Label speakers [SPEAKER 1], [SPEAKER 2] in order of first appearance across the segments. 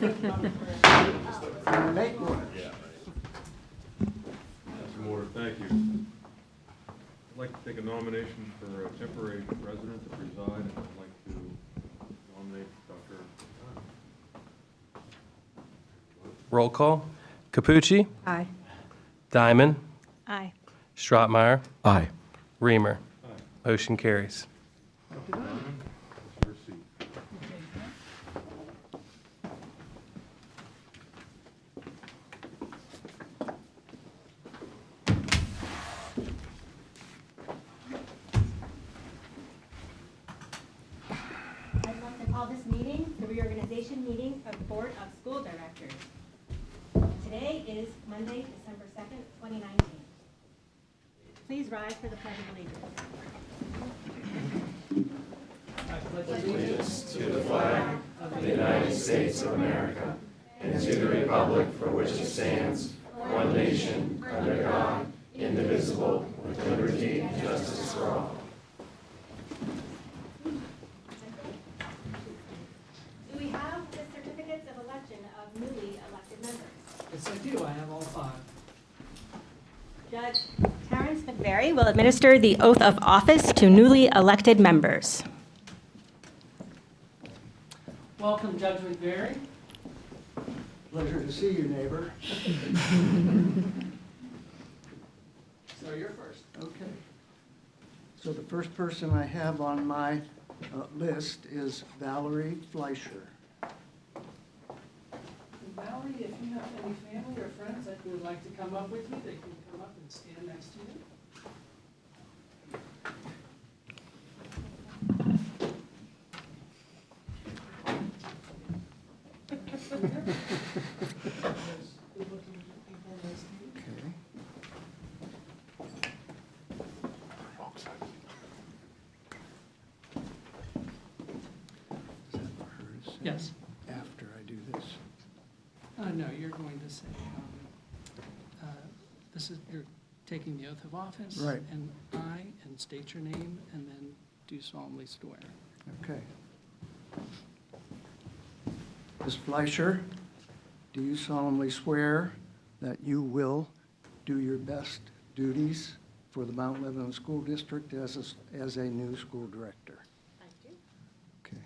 [SPEAKER 1] Make one.
[SPEAKER 2] Yeah. Mr. Moore, thank you. I'd like to take a nomination for a temporary resident to preside, and I'd like to nominate Dr.
[SPEAKER 3] Roll call. Capucci.
[SPEAKER 4] Aye.
[SPEAKER 3] Diamond.
[SPEAKER 4] Aye.
[SPEAKER 3] Strottmeyer.
[SPEAKER 1] Aye.
[SPEAKER 3] Reamer.
[SPEAKER 2] Aye.
[SPEAKER 3] Motion carries.
[SPEAKER 2] Diamond, your seat.
[SPEAKER 5] I'd like to call this meeting the Reorganization Meeting of the Board of School Directors. Today is Monday, December 2nd, 2019. Please rise for the Pledge of Allegiance. Do we have the certificates of election of newly elected members?
[SPEAKER 6] Yes, I do. I have all 5.
[SPEAKER 5] Judge Terrence McVeary will administer the oath of office to newly elected members.
[SPEAKER 6] Welcome, Judge McVeary.
[SPEAKER 1] Pleasure to see you, neighbor.
[SPEAKER 6] So you're first.
[SPEAKER 1] Okay. So the first person I have on my list is Valerie Fleischer.
[SPEAKER 6] Valerie, if you have any family or friends that would like to come up with you, they can come up and stand next to you.
[SPEAKER 1] Okay. Is that for her to say?
[SPEAKER 6] Yes.
[SPEAKER 1] After I do this?
[SPEAKER 6] No, you're going to say, this is, you're taking the oath of office.
[SPEAKER 1] Right.
[SPEAKER 6] And state your name, and then do solemnly swear.
[SPEAKER 1] Okay. Ms. Fleischer, do you solemnly swear that you will do your best duties for the Mount Lebanon School District as a new school director?
[SPEAKER 5] I do.
[SPEAKER 1] Okay.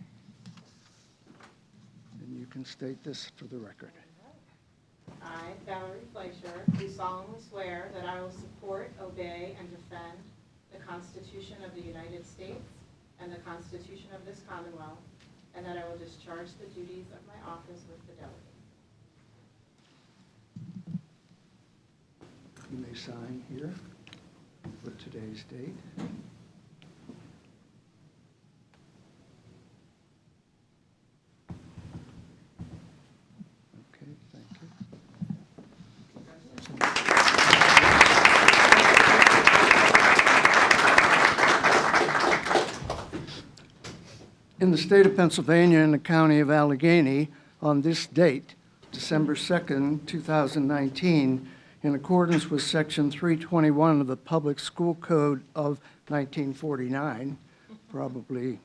[SPEAKER 1] And you can state this for the record.
[SPEAKER 7] I, Valerie Fleischer, do solemnly swear that I will support, obey, and defend the Constitution of the United States and the Constitution of this Commonwealth, and that I will discharge the duties of my office with fidelity.
[SPEAKER 1] You may sign here with today's date. Okay, thank you. In the state of Pennsylvania and the county of Allegheny, on this date, December 2nd, 2019, in accordance with Section 321 of the Public School Code of 1949, probably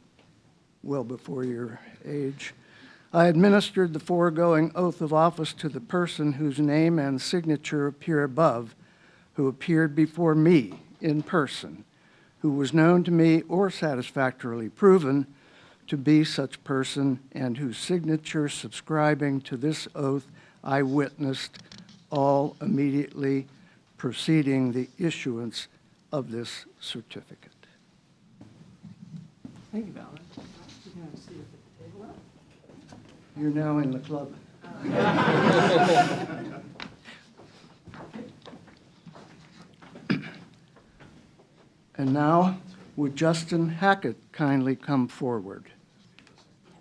[SPEAKER 1] well before your age, I administered the foregoing oath of office to the person whose name and signature appear above, who appeared before me in person, who was known to me or satisfactorily proven to be such person, and whose signature subscribing to this oath I witnessed, all immediately preceding the issuance of this certificate.
[SPEAKER 6] Thank you, Valerie. You can have a seat at the table now.
[SPEAKER 1] You're now in the club. And now, would Justin Hackett kindly come forward?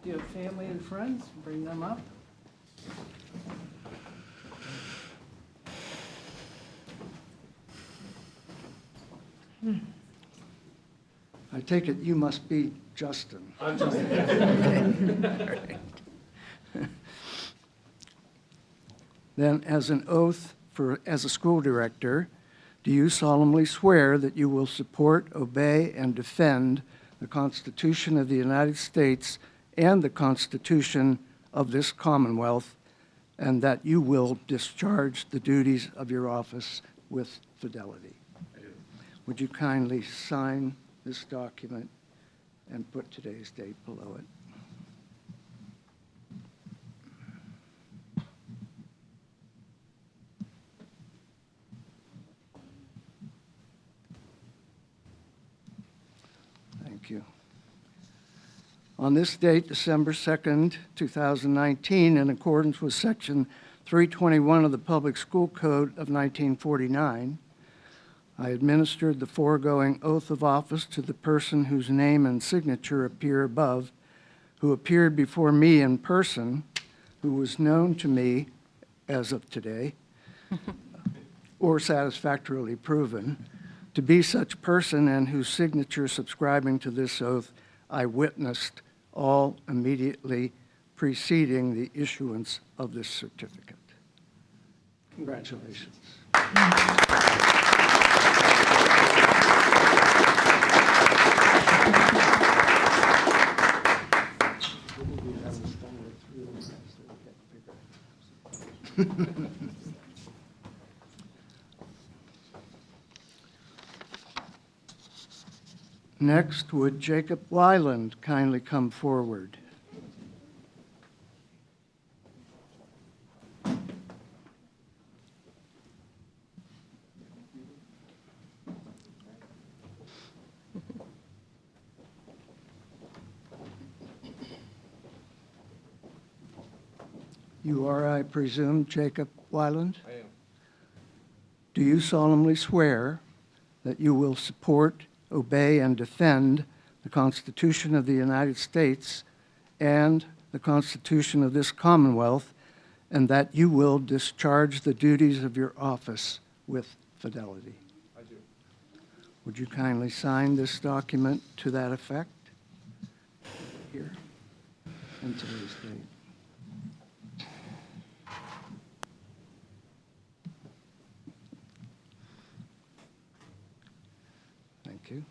[SPEAKER 6] Do you have family and friends? Bring them up.
[SPEAKER 1] I take it you must be Justin.
[SPEAKER 3] I'm Justin.
[SPEAKER 1] Then, as an oath as a school director, do you solemnly swear that you will support, obey, and defend the Constitution of the United States and the Constitution of this Commonwealth, and that you will discharge the duties of your office with fidelity.
[SPEAKER 2] I do.
[SPEAKER 1] Would you kindly sign this document and put today's date below it? Thank you. On this date, December 2nd, 2019, in accordance with Section 321 of the Public School Code of 1949, I administered the foregoing oath of office to the person whose name and signature appear above, who appeared before me in person, who was known to me as of today, or satisfactorily proven, to be such person, and whose signature subscribing to this oath I witnessed, all immediately preceding the issuance of this certificate. Congratulations. Next, would Jacob Ryland kindly come forward? You are, I presume, Jacob Ryland?
[SPEAKER 2] I am.
[SPEAKER 1] Do you solemnly swear that you will support, obey, and defend the Constitution of the United States and the Constitution of this Commonwealth, and that you will discharge the duties of your office with fidelity?
[SPEAKER 2] I do.
[SPEAKER 1] Would you kindly sign this document to that effect? Here, and today's date. Thank you.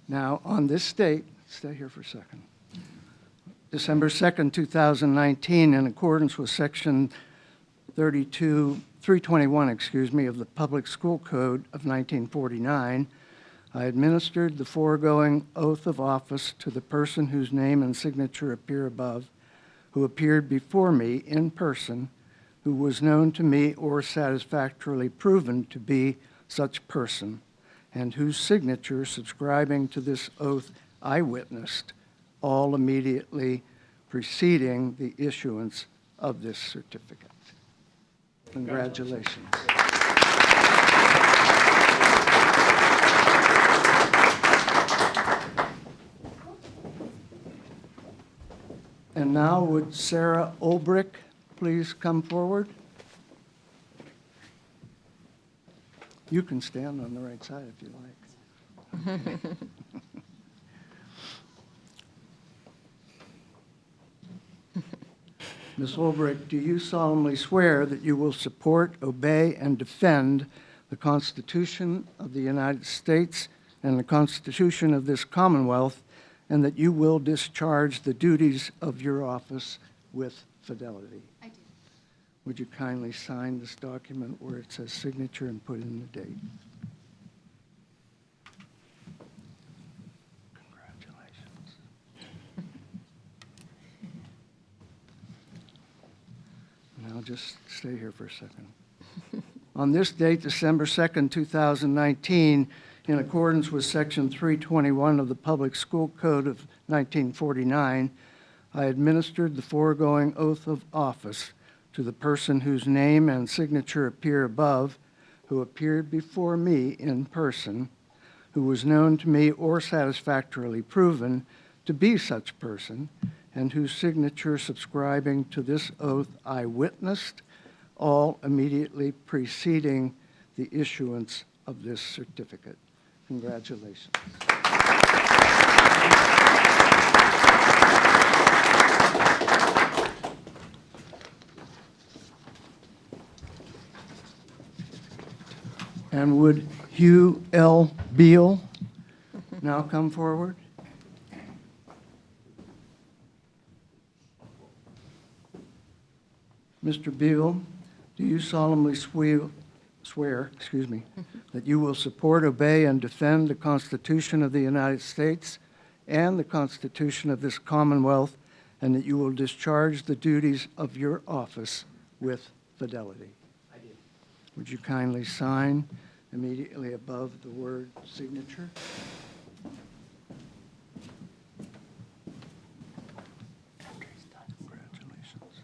[SPEAKER 1] Now, on this date, stay here for a second. December 2nd, 2019, in accordance with Section 321, of the Public School Code of 1949, I administered the foregoing oath of office to the person whose name and signature appear above, who appeared before me in person, who was known to me or satisfactorily proven to be such person, and whose signature subscribing to this oath I witnessed, all immediately preceding the issuance of this certificate. Congratulations. And now would Sarah Albrecht please come forward? You can stand on the right side if you like. Ms. Albrecht, do you solemnly swear that you will support, obey, and defend the Constitution of the United States and the Constitution of this Commonwealth, and that you will discharge the duties of your office with fidelity?
[SPEAKER 4] I do.
[SPEAKER 1] Would you kindly sign this document where it says signature and put in the date? Congratulations. Now just stay here for a second. On this date, December 2nd, 2019, in accordance with Section 321 of the Public School Code of 1949, I administered the foregoing oath of office to the person whose name and signature appear above, who appeared before me in person, who was known to me or satisfactorily proven to be such person, and whose signature subscribing to this oath I witnessed, all immediately preceding the issuance of this certificate. Congratulations. And would Hugh Elle Beale now come forward? Mr. Beale, do you solemnly swear, that you will support, obey, and defend the Constitution of the United States and the Constitution of this Commonwealth, and that you will discharge the duties of your office with fidelity?
[SPEAKER 6] I do.
[SPEAKER 1] Would you kindly sign immediately above the word signature? Congratulations.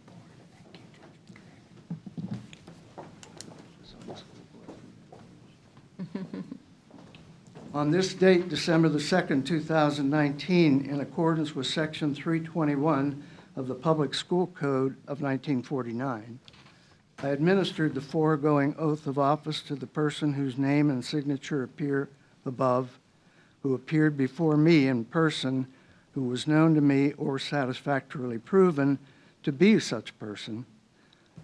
[SPEAKER 1] On this date, December the 2nd, 2019, in accordance with Section 321 of the Public School Code of 1949, I administered the foregoing oath of office to the person whose name and signature appear above, who appeared before me in person, who was known to me or satisfactorily proven to be such person,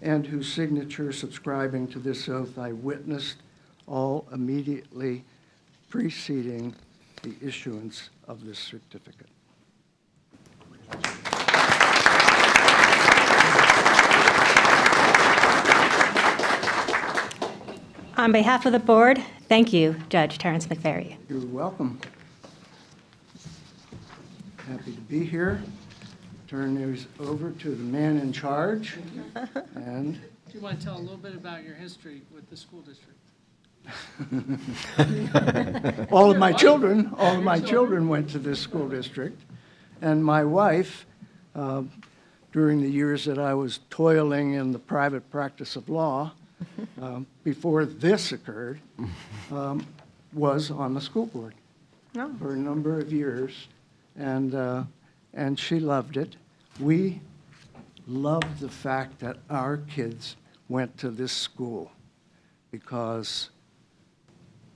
[SPEAKER 1] and whose signature subscribing to this oath I witnessed, all immediately preceding the issuance of this certificate.
[SPEAKER 5] On behalf of the board, thank you, Judge Terrence McVeary.
[SPEAKER 1] You're welcome. Happy to be here. Turn these over to the man in charge. And
[SPEAKER 6] Do you want to tell a little bit about your history with the school district?
[SPEAKER 1] all of my children went to this school district. And my wife, during the years that I was toiling in the private practice of law, before this occurred, was on the school board for a number of years, and she loved it. We loved the fact that our kids went to this school because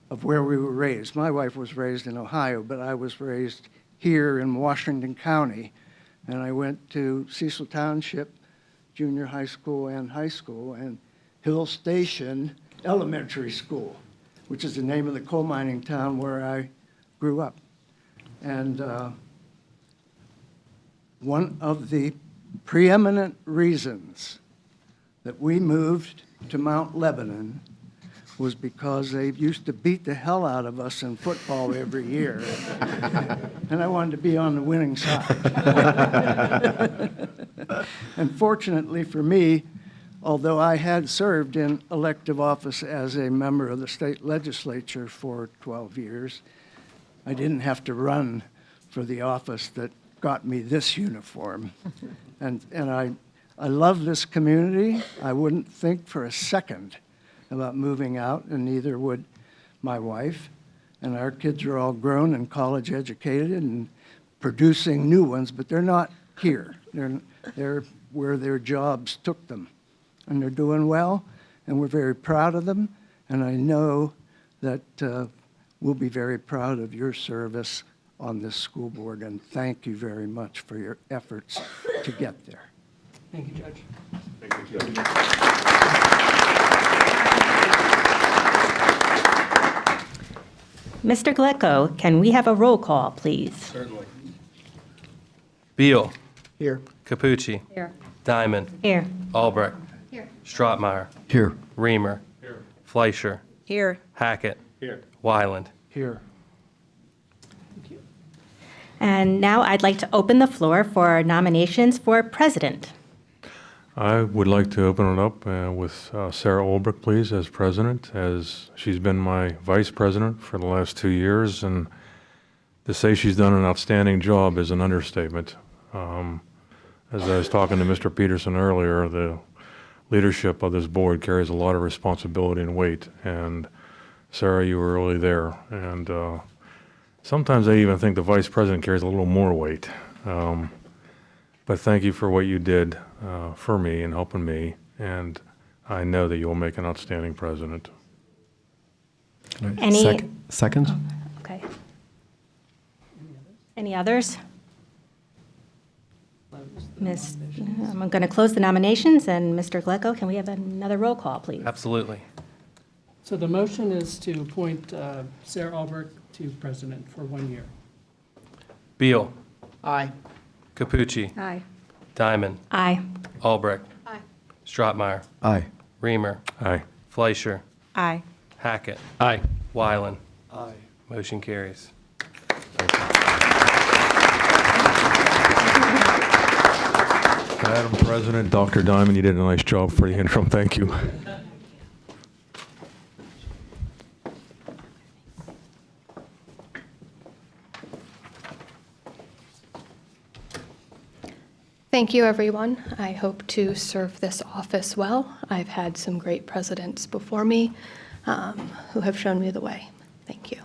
[SPEAKER 1] of where we were raised. My wife was raised in Ohio, but I was raised here in Washington County, and I went to Cecil Township Junior High School and high school, and Hill Station Elementary School, which is the name of the coal mining town where I grew up. And one of the preeminent reasons that we moved to Mount Lebanon was because they used to beat the hell out of us in football every year. And I wanted to be on the winning side. And fortunately for me, although I had served in elective office as a member of the state legislature for 12 years, I didn't have to run for the office that got me this uniform. And I love this community. I wouldn't think for a second about moving out, and neither would my wife. And our kids are all grown and college educated and producing new ones, but they're not here. They're where their jobs took them. And they're doing well, and we're very proud of them. And I know that we'll be very proud of your service on this school board, and thank you very much for your efforts to get there.
[SPEAKER 6] Thank you, Judge.
[SPEAKER 2] Thank you, Judge.
[SPEAKER 5] Mr. Glecko, can we have a roll call, please?
[SPEAKER 2] Certainly.
[SPEAKER 3] Beale.
[SPEAKER 1] Here.
[SPEAKER 3] Capucci.
[SPEAKER 5] Here.
[SPEAKER 3] Diamond.
[SPEAKER 5] Here.
[SPEAKER 3] Albrecht.
[SPEAKER 5] Here.
[SPEAKER 3] Strottmeyer.
[SPEAKER 4] Here.
[SPEAKER 3] Reamer.
[SPEAKER 2] Here.
[SPEAKER 3] Fleischer.
[SPEAKER 8] Here.
[SPEAKER 3] Hackett.
[SPEAKER 2] Here.
[SPEAKER 3] Wyland.
[SPEAKER 1] Here.
[SPEAKER 5] And now I'd like to open the floor for nominations for president.
[SPEAKER 9] I would like to open it up with Sarah Albrecht, please, as president, as she's been my vice president for the last 2 years, and to say she's done an outstanding job is an understatement. As I was talking to Mr. Peterson earlier, the leadership of this board carries a lot of responsibility and weight, and Sarah, you were really there. And sometimes I even think the vice president carries a little more weight. But thank you for what you did for me and helping me, and I know that you'll make an outstanding president.
[SPEAKER 5] Any-
[SPEAKER 4] Second?
[SPEAKER 5] Okay. Any others? I'm going to close the nominations, and Mr. Glecko, can we have another roll call, please?
[SPEAKER 3] Absolutely.
[SPEAKER 6] So the motion is to appoint Sarah Albrecht to president for 1 year.
[SPEAKER 3] Beale.
[SPEAKER 6] Aye.
[SPEAKER 3] Capucci.
[SPEAKER 8] Aye.
[SPEAKER 3] Diamond.
[SPEAKER 5] Aye.
[SPEAKER 3] Albrecht.
[SPEAKER 8] Aye.
[SPEAKER 3] Strottmeyer.
[SPEAKER 4] Aye.
[SPEAKER 3] Reamer.
[SPEAKER 9] Aye.
[SPEAKER 3] Fleischer.
[SPEAKER 7] Aye.
[SPEAKER 3] Hackett.
[SPEAKER 4] Aye.
[SPEAKER 3] Wyland.
[SPEAKER 1] Aye.
[SPEAKER 3] Motion carries.
[SPEAKER 9] Madam President, Dr. Diamond, you did a nice job for the interim. Thank you.
[SPEAKER 8] Thank you, everyone. I hope to serve this office well. I've had some great presidents before me who have shown me the way. Thank you.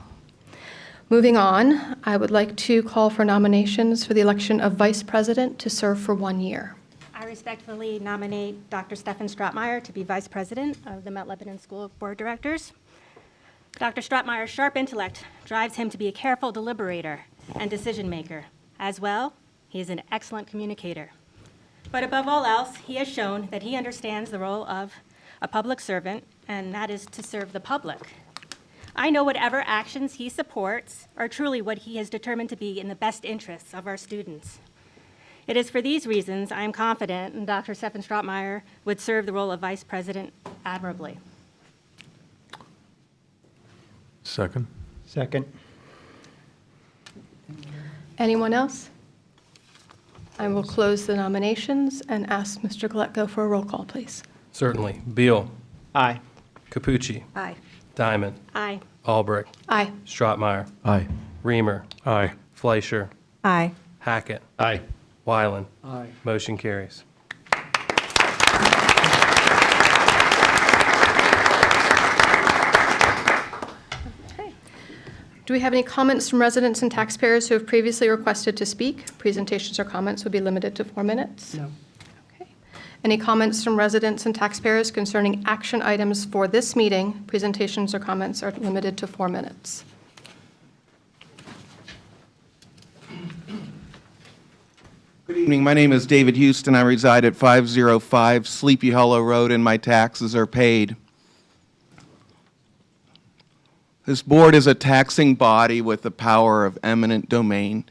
[SPEAKER 8] Moving on, I would like to call for nominations for the election of vice president to serve for 1 year.
[SPEAKER 5] I respectfully nominate Dr. Stefan Strottmeyer to be Vice President of the Mount Lebanon School Board of Directors. Dr. Strottmeyer's sharp intellect drives him to be a careful deliberator and decision maker. As well, he is an excellent communicator. But above all else, he has shown that he understands the role of a public servant, and that is to serve the public. I know whatever actions he supports are truly what he has determined to be in the best interests of our students. It is for these reasons I am confident Dr. Stefan Strottmeyer would serve the role of Vice President admirably.
[SPEAKER 9] Second.
[SPEAKER 4] Second.
[SPEAKER 8] Anyone else? I will close the nominations and ask Mr. Galetko for a roll call, please.
[SPEAKER 3] Certainly. Beale.
[SPEAKER 4] Aye.
[SPEAKER 3] Capucci.
[SPEAKER 5] Aye.
[SPEAKER 3] Diamond.
[SPEAKER 5] Aye.
[SPEAKER 3] Albrecht.
[SPEAKER 8] Aye.
[SPEAKER 3] Strottmeyer.
[SPEAKER 4] Aye.
[SPEAKER 3] Reamer.
[SPEAKER 9] Aye.
[SPEAKER 3] Fleischer.
[SPEAKER 7] Aye.
[SPEAKER 3] Hackett.
[SPEAKER 4] Aye.
[SPEAKER 3] Wyland.
[SPEAKER 1] Aye.
[SPEAKER 3] Motion carries.
[SPEAKER 8] Okay. Do we have any comments from residents and taxpayers who have previously requested to speak? Presentations or comments would be limited to 4 minutes.
[SPEAKER 1] No.
[SPEAKER 8] Okay. Any comments from residents and taxpayers concerning action items for this meeting? Presentations or comments are limited to 4 minutes.
[SPEAKER 10] Good evening. My name is David Houston. I reside at 505 Sleepy Hollow Road, and my taxes are paid. This board is a taxing body with the power of eminent domain.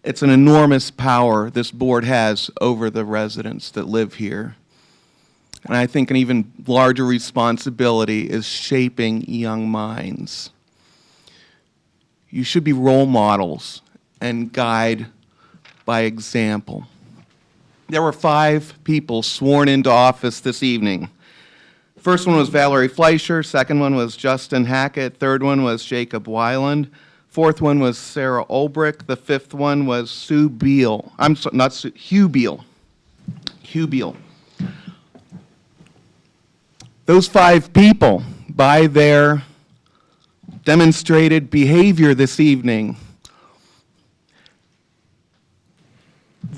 [SPEAKER 10] It's an enormous power this board has over the residents that live here. And I think an even larger responsibility is shaping young minds. You should be role models and guide by example. There were 5 people sworn into office this evening. First one was Valerie Fleischer, second one was Justin Hackett, third one was Jacob Wyland, fourth one was Sarah Albrecht, the fifth one was Sue Beale. I'm sorry, not Sue, Hugh Beale. Hugh Beale. Those 5 people, by their demonstrated behavior this evening,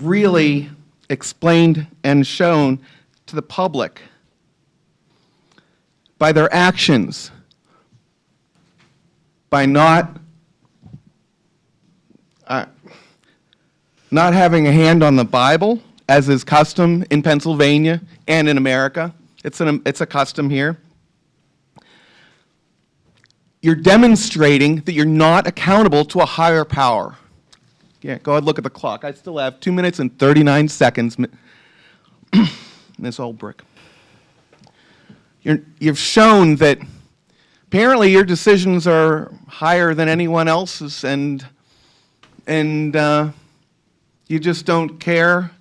[SPEAKER 10] really explained and shown to the public by their actions, by not having a hand on the Bible, as is custom in Pennsylvania and in America. It's a custom here. You're demonstrating that you're not accountable to a higher power. Yeah, go ahead, look at the clock. I still have 2 minutes and 39 seconds, Ms. Albrecht. You've shown that apparently your decisions are higher than anyone else's, and you just don't care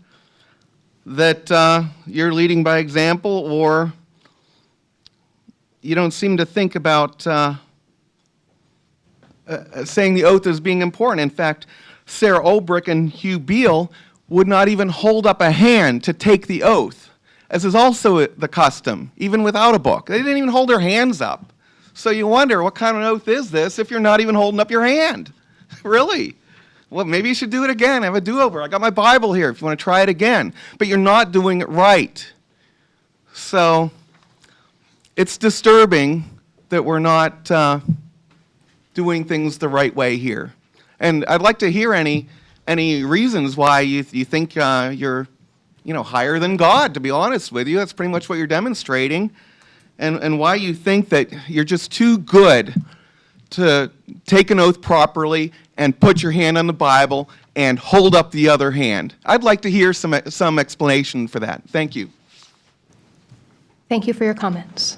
[SPEAKER 10] that you're leading by example, or you don't seem to think about saying the oath as being important. In fact, Sarah Albrecht and Hugh Beale would not even hold up a hand to take the oath, as is also the custom, even without a book. They didn't even hold their hands up. So you wonder, what kind of oath is this if you're not even holding up your hand? Really? Well, maybe you should do it again. Have a do-over. I got my Bible here if you want to try it again. But you're not doing it right. So it's disturbing that we're not doing things the right way here. And I'd like to hear any reasons why you think you're higher than God, to be honest with you. That's pretty much what you're demonstrating. And why you think that you're just too good to take an oath properly and put your hand on the Bible and hold up the other hand. I'd like to hear some explanation for that. Thank you.
[SPEAKER 8] Thank you for your comments.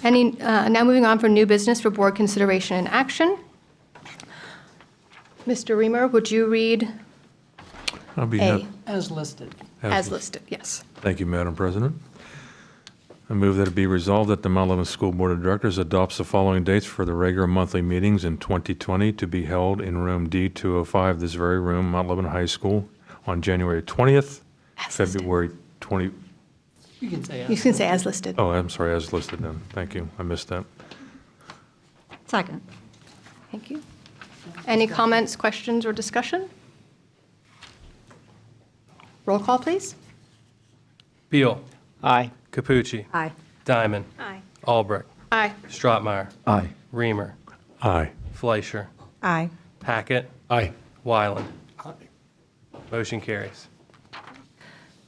[SPEAKER 8] Now moving on for new business for board consideration and action. Mr. Reamer, would you read
[SPEAKER 9] I'll be
[SPEAKER 8] A
[SPEAKER 9] happy.
[SPEAKER 6] As listed.
[SPEAKER 8] as listed? Yes.
[SPEAKER 9] Thank you, Madam President. I move that it be resolved that the Mount Lebanon School Board of Directors adopts the following dates for the regular monthly meetings in 2020 to be held in room D205, this very room, Mount Lebanon High School, on January 20th,
[SPEAKER 8] As listed.
[SPEAKER 9] February 20,
[SPEAKER 6] You can say
[SPEAKER 8] You can say as listed.
[SPEAKER 9] oh, I'm sorry, as listed then. Thank you, I missed that.
[SPEAKER 4] Second.
[SPEAKER 8] Thank you. Any comments, questions, or discussion? Roll call, please.
[SPEAKER 3] Beale.
[SPEAKER 11] Aye.
[SPEAKER 3] Capucci.
[SPEAKER 4] Aye.
[SPEAKER 3] Diamond.
[SPEAKER 4] Aye.
[SPEAKER 3] Albrecht.
[SPEAKER 8] Aye.
[SPEAKER 3] Strottmeyer.
[SPEAKER 11] Aye.
[SPEAKER 3] Reamer.
[SPEAKER 9] Aye.
[SPEAKER 3] Fleischer.
[SPEAKER 4] Aye.
[SPEAKER 3] Hackett.
[SPEAKER 11] Aye.
[SPEAKER 3] Wyland. Motion carries.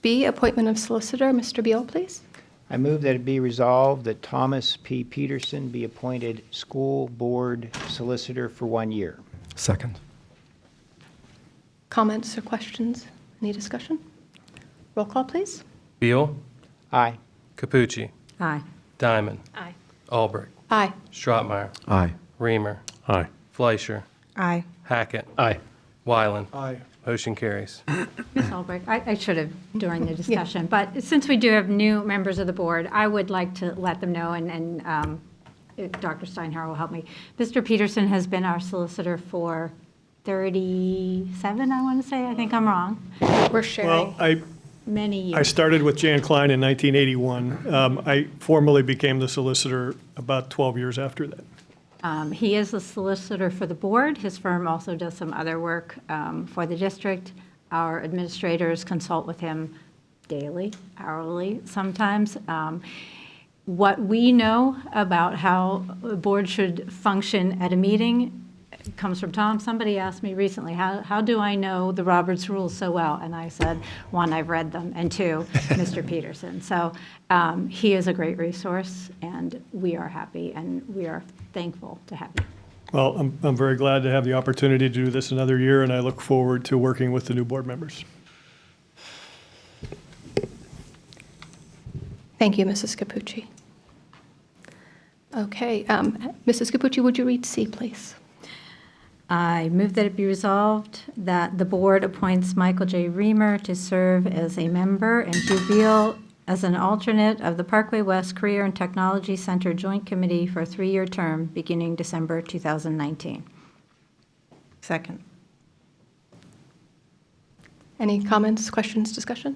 [SPEAKER 8] B, appointment of solicitor. Mr. Beal, please.
[SPEAKER 11] I move that it be resolved that Thomas P. Peterson be appointed school board solicitor for 1 year.
[SPEAKER 12] Second.
[SPEAKER 8] Comments or questions? Any discussion? Roll call, please.
[SPEAKER 3] Beale.
[SPEAKER 11] Aye.
[SPEAKER 3] Capucci.
[SPEAKER 4] Aye.
[SPEAKER 3] Diamond.
[SPEAKER 8] Aye.
[SPEAKER 3] Albrecht.
[SPEAKER 8] Aye.
[SPEAKER 3] Strottmeyer.
[SPEAKER 12] Aye.
[SPEAKER 3] Reamer.
[SPEAKER 9] Aye.
[SPEAKER 3] Fleischer.
[SPEAKER 4] Aye.
[SPEAKER 3] Hackett.
[SPEAKER 11] Aye.
[SPEAKER 3] Wyland.
[SPEAKER 12] Aye.
[SPEAKER 3] Motion carries.
[SPEAKER 4] Ms. Albrecht, I should have during the discussion, but since we do have new members of the board, I would like to let them know, and if Dr. Steinhauer will help me. Mr. Peterson has been our solicitor for 37, I want to say. I think I'm wrong.
[SPEAKER 8] We're sharing.
[SPEAKER 13] Well,
[SPEAKER 4] Many years.
[SPEAKER 13] I started with Jan Klein in 1981. I formally became the solicitor about 12 years after that.
[SPEAKER 4] He is a solicitor for the board. His firm also does some other work for the district. Our administrators consult with him daily, hourly sometimes. What we know about how a board should function at a meeting comes from Tom. Somebody asked me recently, how do I know the Roberts rules so well? And I said, one, I've read them, and two, Mr. Peterson. So he is a great resource, and we are happy, and we are thankful to have you.
[SPEAKER 13] Well, I'm very glad to have the opportunity to do this another year, and I look forward to working with the new board members.
[SPEAKER 8] Thank you, Mrs. Capucci. Okay, Mrs. Capucci, would you read C, please?
[SPEAKER 4] I move that it be resolved that the board appoints Michael J. Reamer to serve as a member and Hugh Beale as an alternate of the Parkway West Career and Technology Center Joint Committee for a 3-year term beginning December 2019.
[SPEAKER 7] Second.
[SPEAKER 8] Any comments, questions, discussion?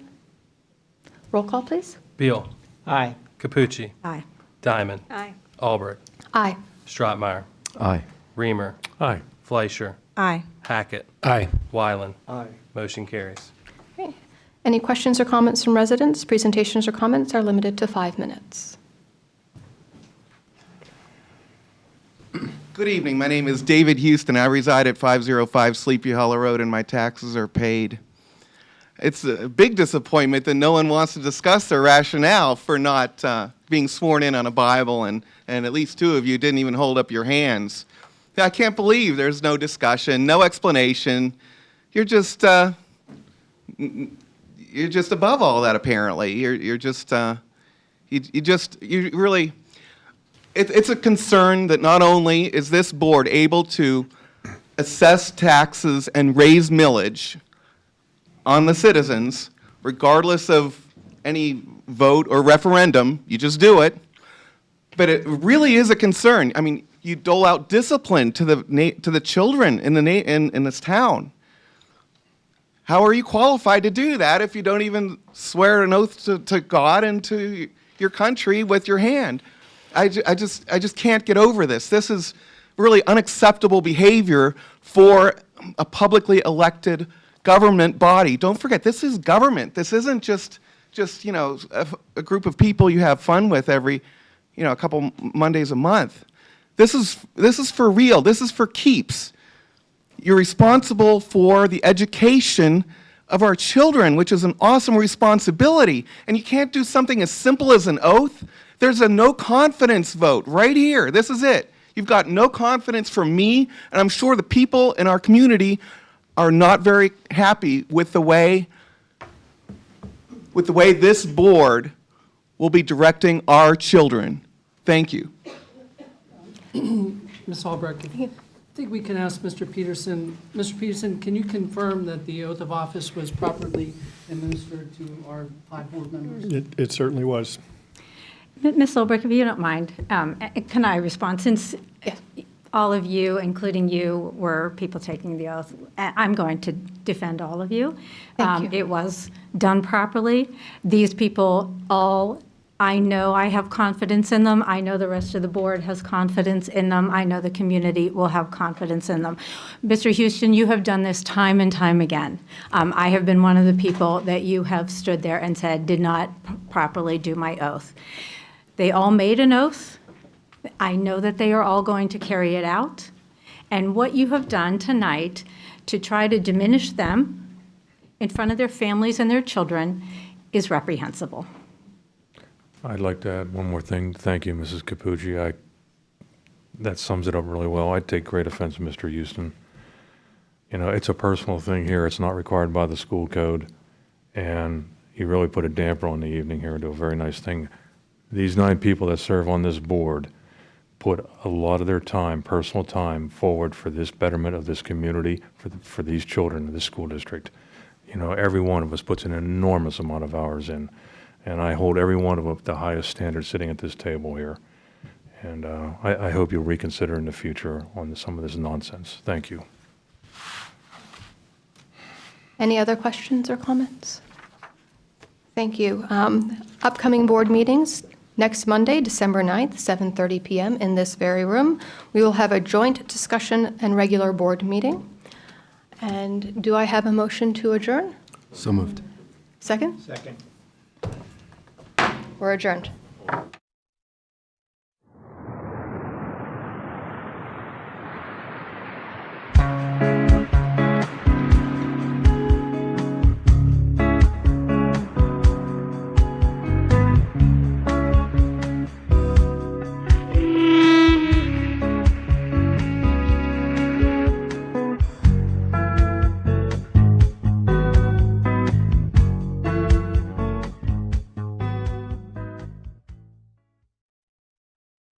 [SPEAKER 8] Roll call, please.
[SPEAKER 3] Beale.
[SPEAKER 11] Aye.
[SPEAKER 3] Capucci.
[SPEAKER 4] Aye.
[SPEAKER 3] Diamond.
[SPEAKER 4] Aye.
[SPEAKER 3] Albrecht.
[SPEAKER 8] Aye.
[SPEAKER 3] Strottmeyer.
[SPEAKER 12] Aye.
[SPEAKER 3] Reamer.
[SPEAKER 9] Aye.
[SPEAKER 3] Fleischer.
[SPEAKER 4] Aye.
[SPEAKER 3] Hackett.
[SPEAKER 11] Aye.
[SPEAKER 3] Wyland.
[SPEAKER 13] Aye.
[SPEAKER 3] Motion carries.
[SPEAKER 8] Okay. Any questions or comments from residents? Presentations or comments are limited to 5 minutes.
[SPEAKER 10] Good evening. My name is David Houston. I reside at 505 Sleepy Hollow Road, and my taxes are paid. It's a big disappointment that no one wants to discuss their rationale for not being sworn in on a Bible, and at least 2 of you didn't even hold up your hands. I can't believe there's no discussion, no explanation. You're just above all that, apparently. You're just you really. It's a concern that not only is this board able to assess taxes and raise millage on the citizens, regardless of any vote or referendum, you just do it, but it really is a concern. I mean, you dole out discipline to the children in this town. How are you qualified to do that if you don't even swear an oath to God and to your country with your hand? I just can't get over this. This is really unacceptable behavior for a publicly elected government body. Don't forget, this is government. This isn't just a group of people you have fun with every a couple Mondays a month. This is for real. This is for keeps. You're responsible for the education of our children, which is an awesome responsibility. And you can't do something as simple as an oath. There's a no confidence vote right here. This is it. You've got no confidence from me, and I'm sure the people in our community are not very happy with the way this board will be directing our children. Thank you.
[SPEAKER 6] Ms. Albrecht, I think we can ask Mr. Peterson. Mr. Peterson, can you confirm that the oath of office was properly administered to our 5 board members?
[SPEAKER 13] It certainly was.
[SPEAKER 4] Ms. Albrecht, if you don't mind, can I respond? Since all of you, including you, were people taking the oath, I'm going to defend all of you.
[SPEAKER 8] Thank you.
[SPEAKER 4] It was done properly. These people all, I know I have confidence in them. I know the rest of the board has confidence in them. I know the community will have confidence in them. Mr. Houston, you have done this time and time again. I have been one of the people that you have stood there and said did not properly do my oath. They all made an oath. I know that they are all going to carry it out. And what you have done tonight to try to diminish them in front of their families and their children is reprehensible.
[SPEAKER 9] I'd like to add one more thing. Thank you, Mrs. Capucci. That sums it up really well. I take great offense, Mr. Houston. You know, it's a personal thing here. It's not required by the school code. And you really put a damper on the evening here and do a very nice thing. These 9 people that serve on this board put a lot of their time, personal time, forward for this betterment of this community, for these children in this school district. You know, every one of us puts an enormous amount of hours in. And I hold every one of them up to the highest standard sitting at this table here. And I hope you'll reconsider in the future on some of this nonsense. Thank you.
[SPEAKER 8] Any other questions or comments? Thank you. Upcoming board meetings. Next Monday, December 9th, 7:30 p.m. in this very room. We will have a joint discussion and regular board meeting. And do I have a motion to adjourn?
[SPEAKER 3] So moved.
[SPEAKER 8] Second?
[SPEAKER 11] Second.
[SPEAKER 8] We're adjourned.